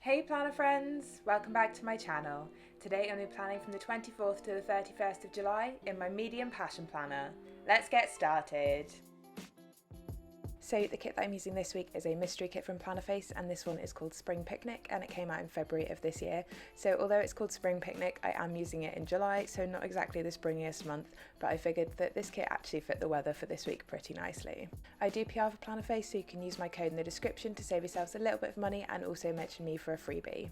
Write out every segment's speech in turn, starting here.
Hey planner friends, welcome back to my channel. Today I'm going to be planning from the 24th to the 31st of July in my medium passion planner. Let's get started. So the kit that I'm using this week is a mystery kit from Plannerface, and this one is called Spring Picnic and it came out in February of this year. So although it's called Spring Picnic, I am using it in July, so not exactly the springiest month, but I figured that this kit actually fit the weather for this week pretty nicely. I do PR for Plannerface, so you can use my code in the description to save yourselves a little bit of money and also mention me for a freebie.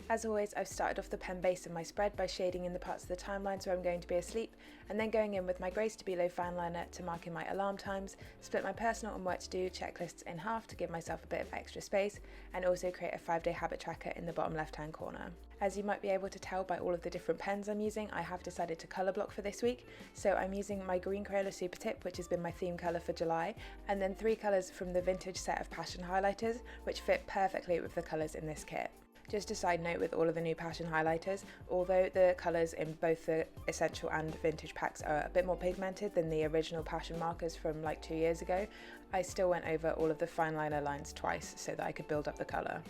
As always, I've started off the pen base of my spread by shading in the parts of the timelines where I'm going to be asleep, and then going in with my Grey Stabilo fan liner to mark in my alarm times, split my personal and work to do checklists in half to give myself a bit of extra space, and also create a 5-day habit tracker in the bottom left hand corner. As you might be able to tell by all of the different pens I'm using, I have decided to colour block for this week, so I'm using my green Crayola Super Tip, which has been my theme colour for July, and then 3 colours from the vintage set of passion highlighters, which fit perfectly with the colours in this kit. Just a side note with all of the new passion highlighters, although the colours in both the essential and vintage packs are a bit more pigmented than the original passion markers from like 2 years ago, I still went over all of the fine liner lines twice so that I could build up the colour.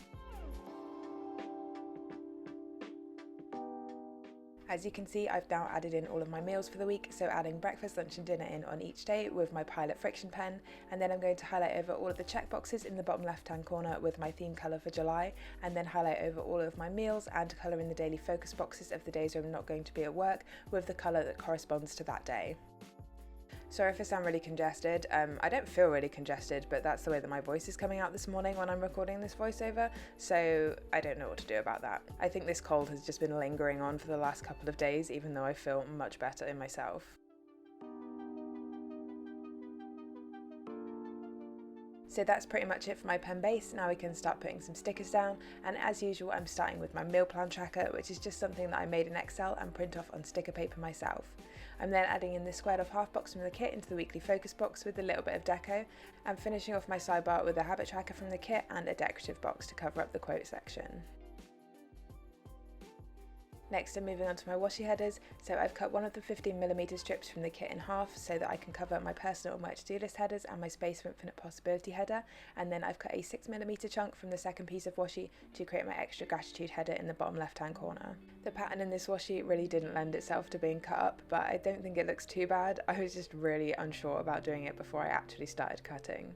As you can see, I've now added in all of my meals for the week, so adding breakfast, lunch and dinner in on each day with my Pilot Friction pen, and then I'm going to highlight over all of the checkboxes in the bottom left hand corner with my theme colour for July, and then highlight over all of my meals and colour in the daily focus boxes of the days where I'm not going to be at work with the colour that corresponds to that day. Sorry if I sound really congested. I don't feel really congested, but that's the way that my voice is coming out this morning when I'm recording this voiceover, so I don't know what to do about that. I think this cold has just been lingering on for the last couple of days, even though I feel much better in myself. So that's pretty much it for my pen base. Now we can start putting some stickers down, and as usual I'm starting with my meal plan tracker, which is just something that I made in Excel and print off on sticker paper myself. I'm then adding in the squared off half box from the kit into the weekly focus box with a little bit of deco, and finishing off my sidebar with a habit tracker from the kit and a decorative box to cover up the quote section. Next I'm moving on to my washi headers, so I've cut one of the 15mm strips from the kit in half so that I can cover my personal and work to do list headers and my space for infinite possibility header, and then I've cut a 6mm chunk from the second piece of washi to create my extra gratitude header in the bottom left hand corner. The pattern in this washi really didn't lend itself to being cut up, but I don't think it looks too bad. I was just really unsure about doing it before I actually started cutting.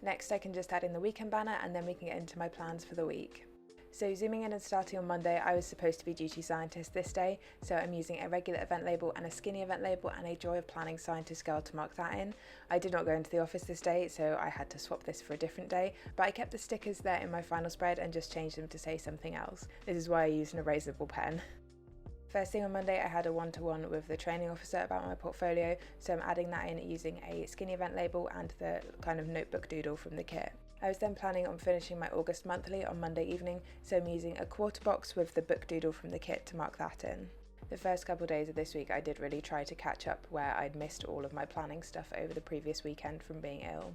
Next I can just add in the weekend banner and then we can get into my plans for the week. So zooming in and starting on Monday, I was supposed to be duty scientist this day, so I'm using a regular event label and a skinny event label and a Joy of Planning scientist girl to mark that in. I did not go into the office this day, so I had to swap this for a different day, but I kept the stickers there in my final spread and just changed them to say something else. This is why I used an erasable pen. First thing on Monday, I had a one-to-one with the training officer about my portfolio, so I'm adding that in using a skinny event label and the kind of notebook doodle from the kit. I was then planning on finishing my August monthly on Monday evening, so I'm using a quarter box with the book doodle from the kit to mark that in. The first couple of days of this week I did really try to catch up where I'd missed all of my planning stuff over the previous weekend from being ill.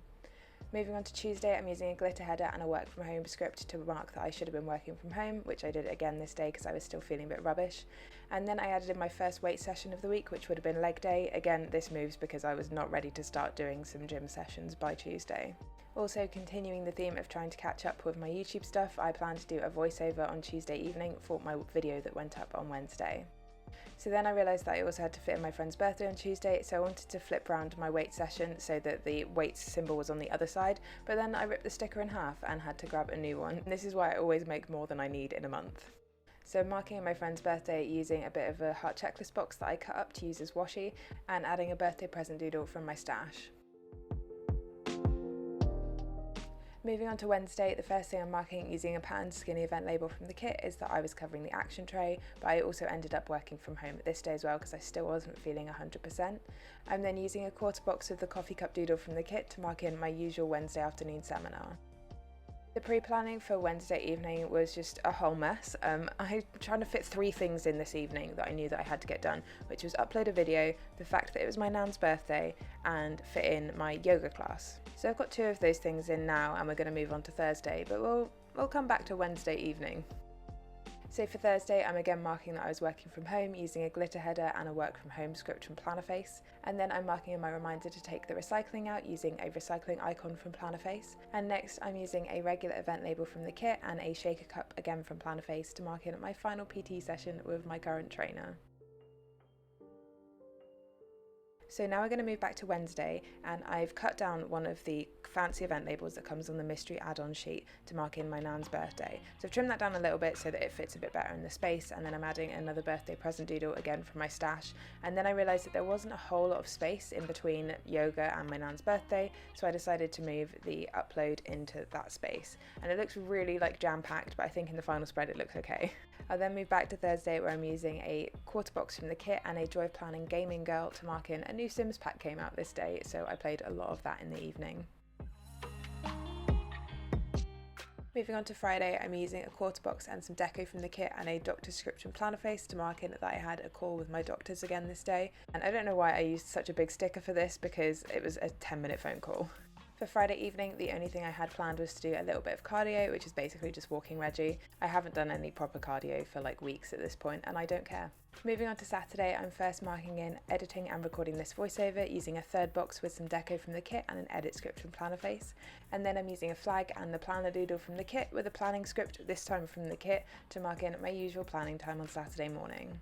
Moving on to Tuesday, I'm using a glitter header and a work from home script to mark that I should have been working from home, which I did again this day because I was still feeling a bit rubbish. And then I added in my first weight session of the week, which would have been leg day. Again, this moves because I was not ready to start doing some gym sessions by Tuesday. Also, continuing the theme of trying to catch up with my YouTube stuff, I plan to do a voiceover on Tuesday evening for my video that went up on Wednesday. So then I realised that I also had to fit in my friend's birthday on Tuesday, so I wanted to flip round my weight session so that the weights symbol was on the other side, but then I ripped the sticker in half and had to grab a new one. This is why I always make more than I need in a month. So I'm marking my friend's birthday using a bit of a heart checklist box that I cut up to use as washi, and adding a birthday present doodle from my stash. Moving on to Wednesday, the first thing I'm marking using a patterned skinny event label from the kit is that I was covering the action tray, but I also ended up working from home this day as well because I still wasn't feeling 100%. I'm then using a quarter box of the coffee cup doodle from the kit to mark in my usual Wednesday afternoon seminar. The pre-planning for Wednesday evening was just a whole mess. I'm trying to fit 3 things in this evening that I knew that I had to get done, which was upload a video, the fact that it was my nan's birthday, and fit in my yoga class. So I've got 2 of those things in now and we're going to move on to Thursday, but we'll come back to Wednesday evening. So for Thursday, I'm again marking that I was working from home using a glitter header and a work from home script from Plannerface. And then I'm marking in my reminder to take the recycling out using a recycling icon from Plannerface. And next I'm using a regular event label from the kit and a shaker cup again from Plannerface to mark in my final PT session with my current trainer. So now we're going to move back to Wednesday, and I've cut down one of the fancy event labels that comes on the mystery add-on sheet to mark in my nan's birthday. So I've trimmed that down a little bit so that it fits a bit better in the space, and then I'm adding another birthday present doodle again from my stash. And then I realised that there wasn't a whole lot of space in between yoga and my nan's birthday, so I decided to move the upload into that space. And it looks really like jam-packed, but I think in the final spread it looks okay. I'll then move back to Thursday, where I'm using a quarter box from the kit and a Joy of Planning Gaming Girl to mark in a new Sims pack came out this day, so I played a lot of that in the evening. Moving on to Friday, I'm using a quarter box and some deco from the kit and a doctor's script from Plannerface to mark in that I had a call with my doctors again this day. And I don't know why I used such a big sticker for this, because it was a 10-minute phone call. For Friday evening, the only thing I had planned was to do a little bit of cardio, which is basically just walking Reggie. I haven't done any proper cardio for like weeks at this point, and I don't care. Moving on to Saturday, I'm first marking in editing and recording this voiceover using a third box with some deco from the kit and an edit script from Plannerface. And then I'm using a flag and the planner doodle from the kit with a planning script, this time from the kit, to mark in my usual planning time on Saturday morning.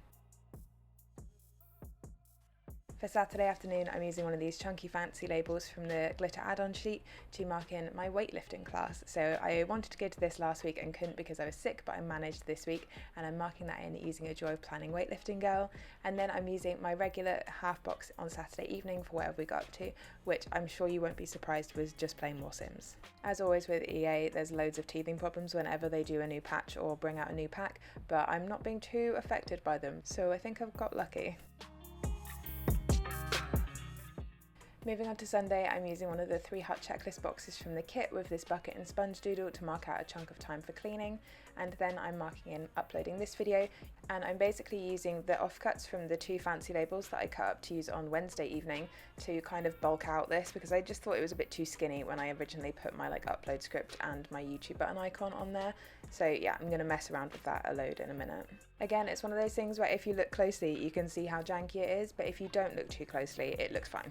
For Saturday afternoon, I'm using one of these chunky fancy labels from the glitter add-on sheet to mark in my weightlifting class. So I wanted to go to this last week and couldn't because I was sick, but I managed this week, and I'm marking that in using a Joy of Planning weightlifting girl. And then I'm using my regular half box on Saturday evening for whatever we got up to, which I'm sure you won't be surprised was just playing more Sims. As always with EA, there's loads of teething problems whenever they do a new patch or bring out a new pack, but I'm not being too affected by them, so I think I've got lucky. Moving on to Sunday, I'm using one of the 3 hut checklist boxes from the kit with this bucket and sponge doodle to mark out a chunk of time for cleaning, and then I'm marking in uploading this video, and I'm basically using the offcuts from the 2 fancy labels that I cut up to use on Wednesday evening to kind of bulk out this, because I just thought it was a bit too skinny when I originally put my upload script and my YouTube button icon on there. So yeah, I'm going to mess around with that a load in a minute. Again, it's one of those things where if you look closely you can see how janky it is, but if you don't look too closely it looks fine.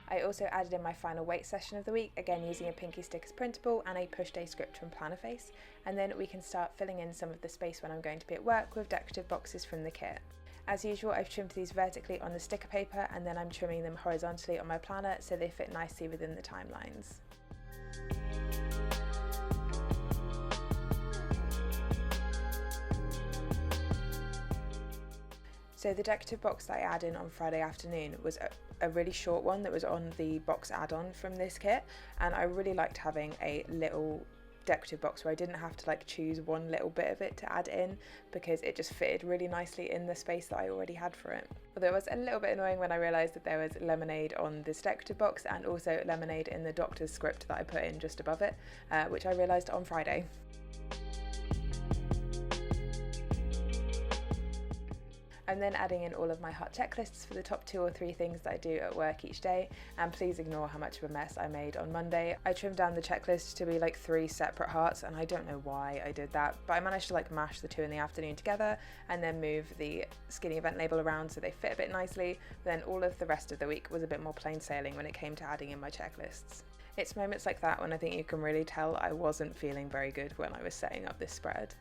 I also added in my final weight session of the week, again using a Pinky Stickers printable and a push day script from Plannerface, and then we can start filling in some of the space when I'm going to be at work with decorative boxes from the kit. As usual, I've trimmed these vertically on the sticker paper, and then I'm trimming them horizontally on my planner so they fit nicely within the timelines. So the decorative box that I added in on Friday afternoon was a really short one that was on the box add-on from this kit, and I really liked having a little decorative box where I didn't have to choose one little bit of it to add in, because it just fitted really nicely in the space that I already had for it. Although it was a little bit annoying when I realised that there was lemonade on this decorative box and also lemonade in the doctor's script that I put in just above it, which I realised on Friday. I'm then adding in all of my hot checklists for the top 2 or 3 things that I do at work each day, and please ignore how much of a mess I made on Monday. I trimmed down the checklist to be 3 separate hearts, and I don't know why I did that, but I managed to mash the 2 in the afternoon together and then move the skinny event label around so they fit a bit nicely. Then all of the rest of the week was a bit more plain sailing when it came to adding in my checklists. It's moments like that when I think you can really tell I wasn't feeling very good when I was setting up this spread.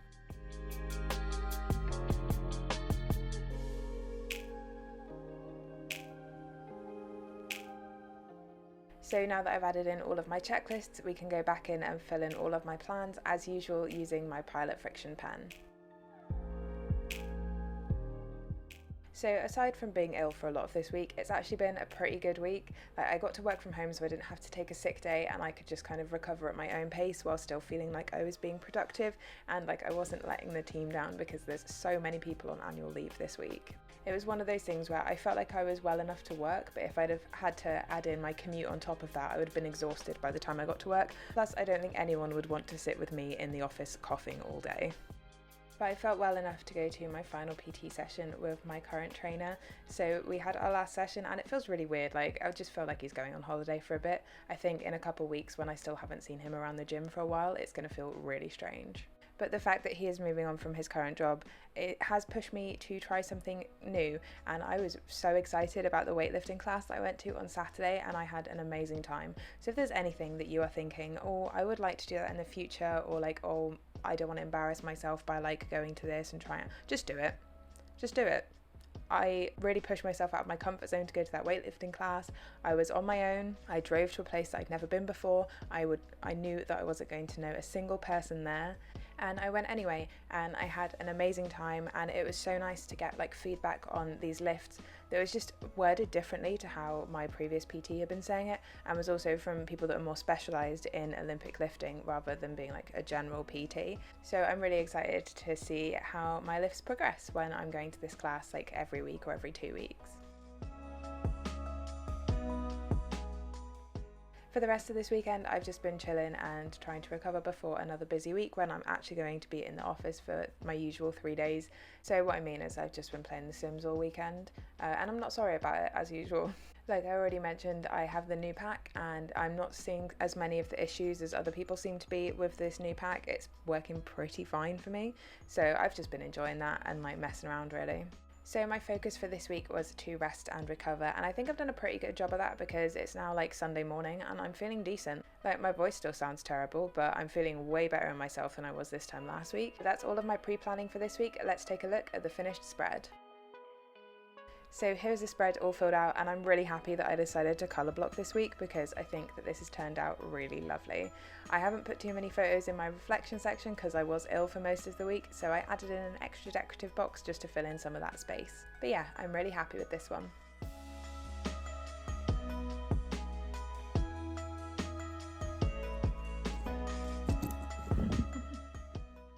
So now that I've added in all of my checklists, we can go back in and fill in all of my plans as usual using my Pilot Friction pen. So aside from being ill for a lot of this week, it's actually been a pretty good week. I got to work from home so I didn't have to take a sick day, and I could just kind of recover at my own pace while still feeling like I was being productive and I wasn't letting the team down, because there's so many people on annual leave this week. It was one of those things where I felt like I was well enough to work, but if I'd have had to add in my commute on top of that, I would have been exhausted by the time I got to work. Plus, I don't think anyone would want to sit with me in the office coughing all day. But I felt well enough to go to my final PT session with my current trainer. So we had our last session and it feels really weird. Like, I just feel like he's going on holiday for a bit. I think in a couple of weeks when I still haven't seen him around the gym for a while, it's going to feel really strange. But the fact that he is moving on from his current job, it has pushed me to try something new, and I was so excited about the weightlifting class that I went to on Saturday, and I had an amazing time. So if there's anything that you are thinking, oh, I would like to do that in the future, or like, oh, I don't want to embarrass myself by like going to this and trying it, just do it. Just do it. I really pushed myself out of my comfort zone to go to that weightlifting class. I was on my own. I drove to a place that I'd never been before. I knew that I wasn't going to know a single person there. And I went anyway, and I had an amazing time, and it was so nice to get like feedback on these lifts that was just worded differently to how my previous PT had been saying it, and was also from people that are more specialised in Olympic lifting rather than being like a general PT. So I'm really excited to see how my lifts progress when I'm going to this class like every week or every 2 weeks. For the rest of this weekend, I've just been chilling and trying to recover before another busy week when I'm actually going to be in the office for my usual 3 days. So what I mean is I've just been playing The Sims all weekend, and I'm not sorry about it as usual. Like I already mentioned, I have the new pack and I'm not seeing as many of the issues as other people seem to be with this new pack. It's working pretty fine for me. So I've just been enjoying that and like messing around really. So my focus for this week was to rest and recover, and I think I've done a pretty good job of that because it's now like Sunday morning and I'm feeling decent. Like my voice still sounds terrible, but I'm feeling way better in myself than I was this time last week. That's all of my pre-planning for this week. Let's take a look at the finished spread. So here's the spread all filled out, and I'm really happy that I decided to colour block this week because I think that this has turned out really lovely. I haven't put too many photos in my reflection section because I was ill for most of the week, so I added in an extra decorative box just to fill in some of that space. But yeah, I'm really happy with this one.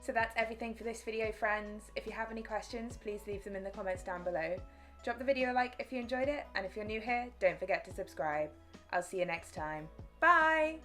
So that's everything for this video, friends. If you have any questions, please leave them in the comments down below. Drop the video a like if you enjoyed it, and if you're new here, don't forget to subscribe. I'll see you next time. Bye!